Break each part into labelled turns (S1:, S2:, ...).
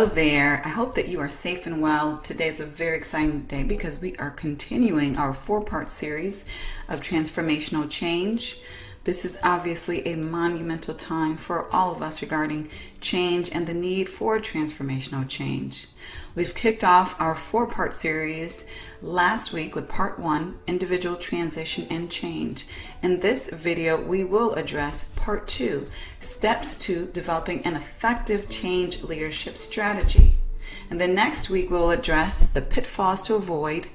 S1: Hello there. I hope that you are safe and well. Today is a very exciting day because we are continuing our 4-part series of transformational change. This is obviously a monumental time for all of us regarding change and the need for transformational change. We've kicked off our 4-part series last week with part 1, individual transition and change. In this video, we will address part 2, steps to developing an effective change leadership strategy. And then next week, we'll address the pitfalls to avoid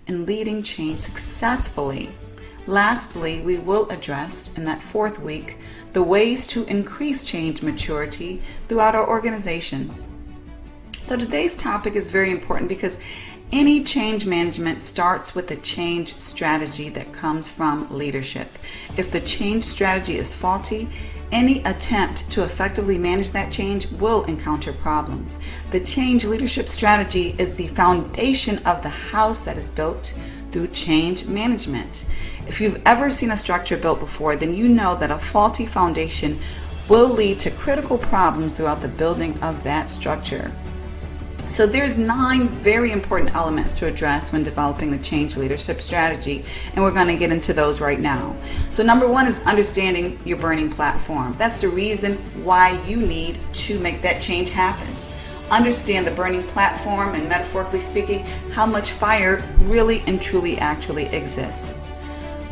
S1: in leading change successfully. Lastly, we will address in that 4th week the ways to increase change maturity throughout our organizations. So today's topic is very important because any change management starts with a change strategy that comes from leadership. If the change strategy is faulty, any attempt to effectively manage that change will encounter problems. The change leadership strategy is the foundation of the house that is built through change management. If you've ever seen a structure built before, then you know that a faulty foundation will lead to critical problems throughout the building of that structure. So there's 9 very important elements to address when developing the change leadership strategy, and we're going to get into those right now. So number 1 is understanding your burning platform. That's the reason why you need to make that change happen. Understand the burning platform and, metaphorically speaking, how much fire really and truly actually exists.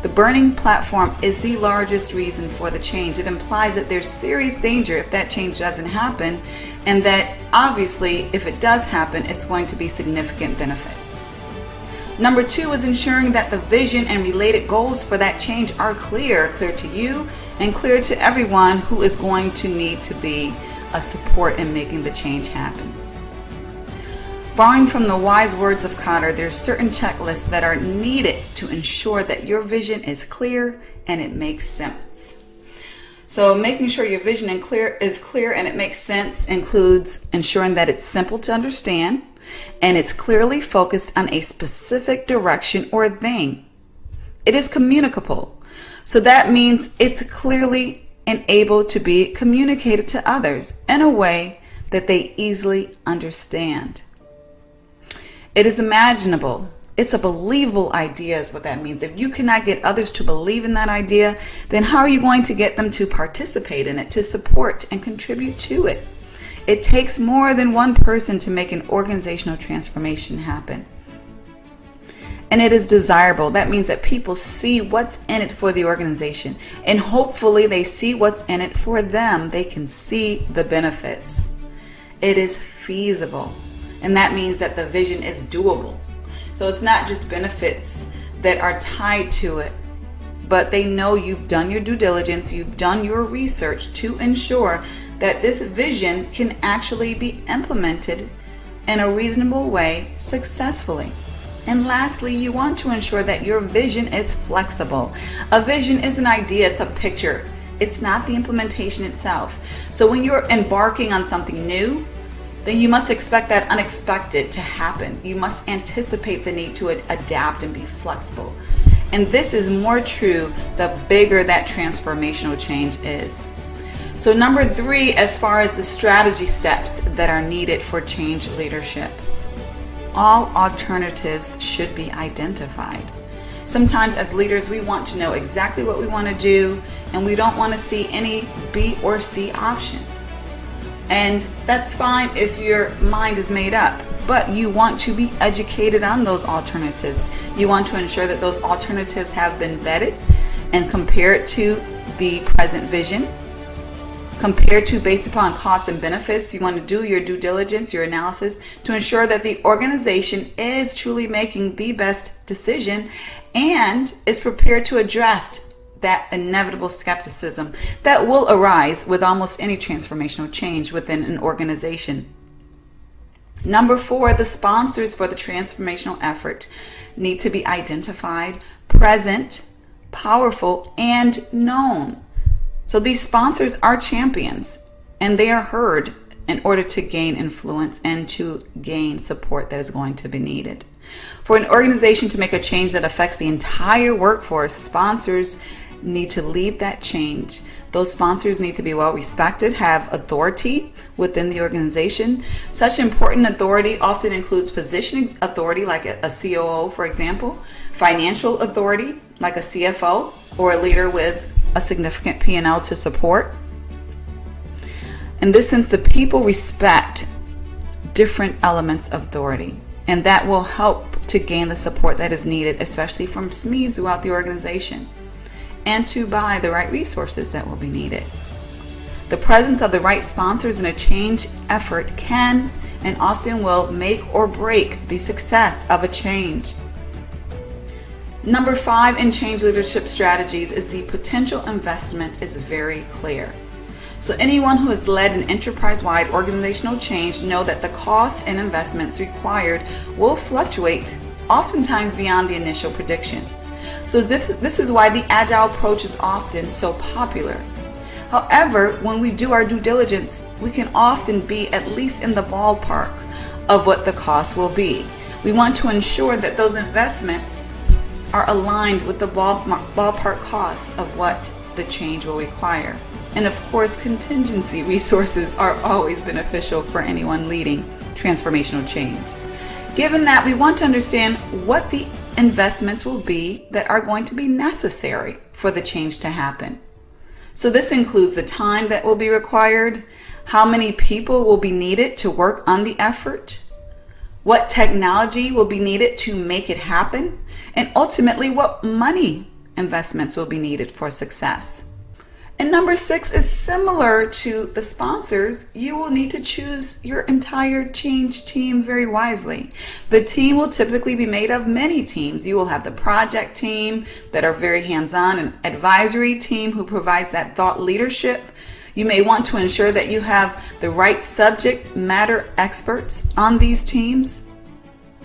S1: The burning platform is the largest reason for the change. It implies that there's serious danger if that change doesn't happen, and that obviously if it does happen, it's going to be significant benefit. Number 2 is ensuring that the vision and related goals for that change are clear to you and clear to everyone who is going to need to be a support in making the change happen. Borrowing from the wise words of Kotter, there are certain checklists that are needed to ensure that your vision is clear and it makes sense. So making sure your vision is clear and it makes sense includes ensuring that it's simple to understand and it's clearly focused on a specific direction or thing. It is communicable. So that means it's clearly and able to be communicated to others in a way that they easily understand. It is imaginable. It's a believable idea is what that means. If you cannot get others to believe in that idea, then how are you going to get them to participate in it, to support and contribute to it? It takes more than one person to make an organizational transformation happen. And it is desirable. That means that people see what's in it for the organization. And hopefully they see what's in it for them. They can see the benefits. It is feasible. And that means that the vision is doable. So it's not just benefits that are tied to it, but they know you've done your due diligence, you've done your research to ensure that this vision can actually be implemented in a reasonable way successfully. And lastly, you want to ensure that your vision is flexible. A vision is an idea, it's a picture. It's not the implementation itself. So when you're embarking on something new, then you must expect that unexpected to happen. You must anticipate the need to adapt and be flexible. And this is more true the bigger that transformational change is. So number 3, as far as the strategy steps that are needed for change leadership, all alternatives should be identified. Sometimes as leaders, we want to know exactly what we want to do, and we don't want to see any B or C option. And that's fine if your mind is made up, but you want to be educated on those alternatives. You want to ensure that those alternatives have been vetted and compared to the present vision, compared to based upon costs and benefits. You want to do your due diligence, your analysis to ensure that the organization is truly making the best decision and is prepared to address that inevitable skepticism that will arise with almost any transformational change within an organization. Number 4, the sponsors for the transformational effort need to be identified, present, powerful, and known. So these sponsors are champions, and they are heard in order to gain influence and to gain support that is going to be needed. For an organization to make a change that affects the entire workforce, sponsors need to lead that change. Those sponsors need to be well respected, have authority within the organization. Such important authority often includes positioning authority, like a COO, for example, financial authority, like a CFO, or a leader with a significant P&L to support. In this sense, the people respect different elements of authority, and that will help to gain the support that is needed, especially from SMEs throughout the organization, and to buy the right resources that will be needed. The presence of the right sponsors in a change effort can and often will make or break the success of a change. Number 5 in change leadership strategies is the potential investment is very clear. So anyone who has led an enterprise-wide organizational change know that the costs and investments required will fluctuate, oftentimes beyond the initial prediction. So this is why the agile approach is often so popular. However, when we do our due diligence, we can often be at least in the ballpark of what the cost will be. We want to ensure that those investments are aligned with the ballpark costs of what the change will require. And of course, contingency resources are always beneficial for anyone leading transformational change. Given that, we want to understand what the investments will be that are going to be necessary for the change to happen. So this includes the time that will be required, how many people will be needed to work on the effort, what technology will be needed to make it happen, and ultimately what money investments will be needed for success. And number 6 is similar to the sponsors. You will need to choose your entire change team very wisely. The team will typically be made of many teams. You will have the project team that are very hands-on, an advisory team who provides that thought leadership. You may want to ensure that you have the right subject matter experts on these teams,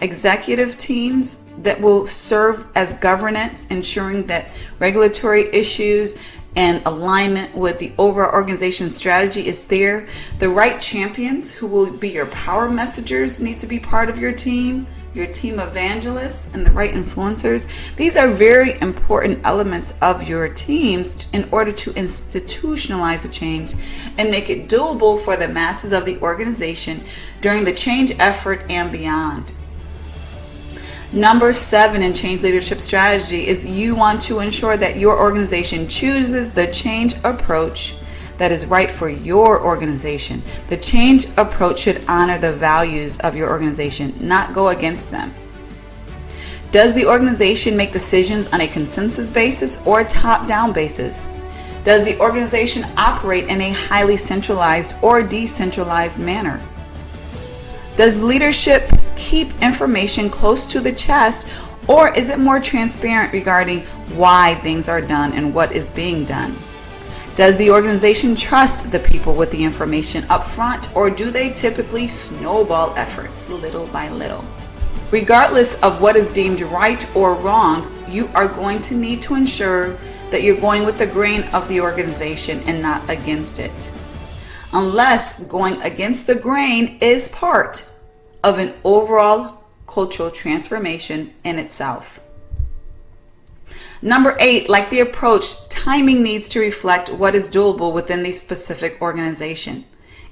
S1: executive teams that will serve as governance, ensuring that regulatory issues and alignment with the overall organization strategy is there. The right champions who will be your power messengers need to be part of your team evangelists, and the right influencers. These are very important elements of your teams in order to institutionalize the change and make it doable for the masses of the organization during the change effort and beyond. Number 7 in change leadership strategy is you want to ensure that your organization chooses the change approach that is right for your organization. The change approach should honor the values of your organization, not go against them. Does the organization make decisions on a consensus basis or a top-down basis? Does the organization operate in a highly centralized or decentralized manner? Does leadership keep information close to the chest, or is it more transparent regarding why things are done and what is being done? Does the organization trust the people with the information up front, or do they typically snowball efforts little by little? Regardless of what is deemed right or wrong, you are going to need to ensure that you're going with the grain of the organization and not against it, unless going against the grain is part of an overall cultural transformation in itself. Number 8, like the approach, timing needs to reflect what is doable within the specific organization,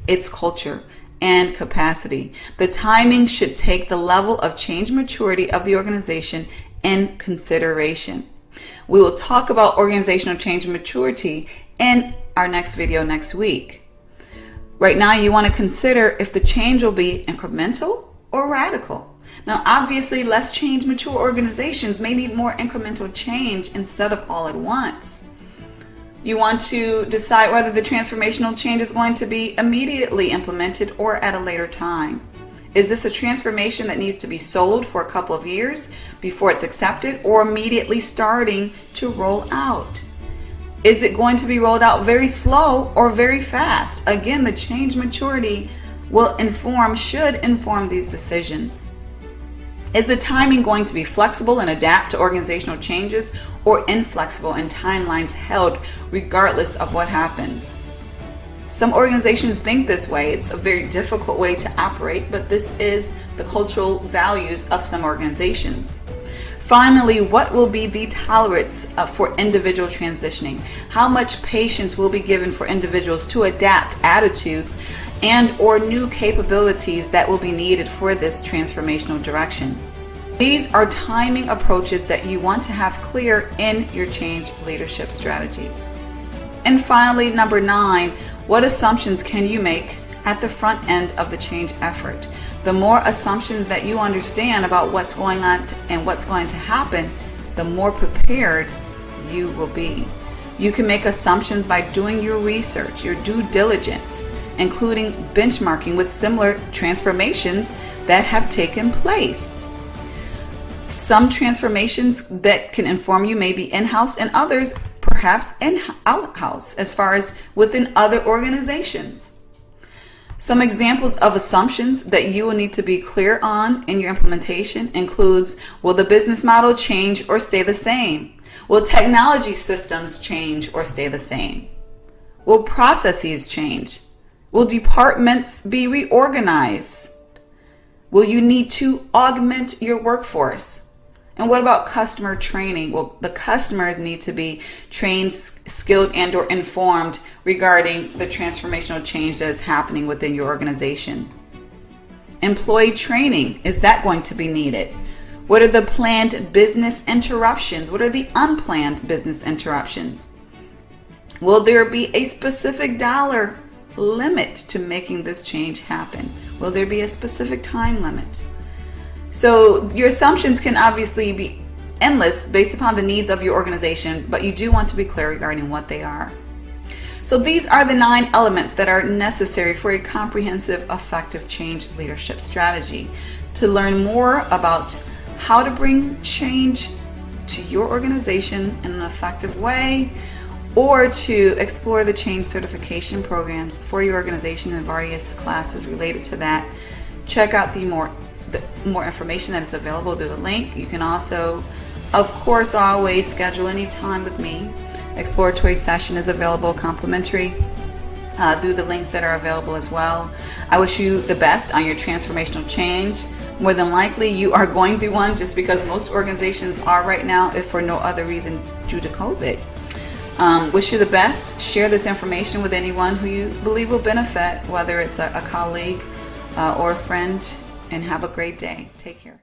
S1: its culture, and capacity. The timing should take the level of change maturity of the organization in consideration. We will talk about organizational change maturity in our next video next week. Right now, you want to consider if the change will be incremental or radical. Now, obviously, less change mature organizations may need more incremental change instead of all at once. You want to decide whether the transformational change is going to be immediately implemented or at a later time. Is this a transformation that needs to be sold for a couple of years before it's accepted, or immediately starting to roll out? Is it going to be rolled out very slow or very fast? Again, the change maturity should inform these decisions. Is the timing going to be flexible and adapt to organizational changes, or inflexible and timelines held regardless of what happens? Some organizations think this way. It's a very difficult way to operate, but this is the cultural values of some organizations. Finally, what will be the tolerance for individual transitioning? How much patience will be given for individuals to adapt attitudes and or new capabilities that will be needed for this transformational direction? These are timing approaches that you want to have clear in your change leadership strategy. And finally, number 9, what assumptions can you make at the front end of the change effort? The more assumptions that you understand about what's going on and what's going to happen, the more prepared you will be. You can make assumptions by doing your research, your due diligence, including benchmarking with similar transformations that have taken place. Some transformations that can inform you may be in-house and others perhaps out-house as far as within other organizations. Some examples of assumptions that you will need to be clear on in your implementation includes, will the business model change or stay the same? Will technology systems change or stay the same? Will processes change? Will departments be reorganized? Will you need to augment your workforce? And what about customer training? Well, the customers need to be trained, skilled, and or informed regarding the transformational change that is happening within your organization. Employee training, is that going to be needed? What are the planned business interruptions? What are the unplanned business interruptions? Will there be a specific dollar limit to making this change happen? Will there be a specific time limit? So your assumptions can obviously be endless based upon the needs of your organization, but you do want to be clear regarding what they are. So these are the 9 elements that are necessary for a comprehensive, effective change leadership strategy. To learn more about how to bring change to your organization in an effective way, or to explore the change certification programs for your organization and various classes related to that, check out the more information that is available through the link. You can also, of course, always schedule any time with me. Exploratory session is available complimentary through the links that are available as well. I wish you the best on your transformational change. More than likely you are going through one, just because most organizations are right now, if for no other reason due to COVID. Wish you the best. Share this information with anyone who you believe will benefit, whether it's a colleague or a friend, and have a great day. Take care.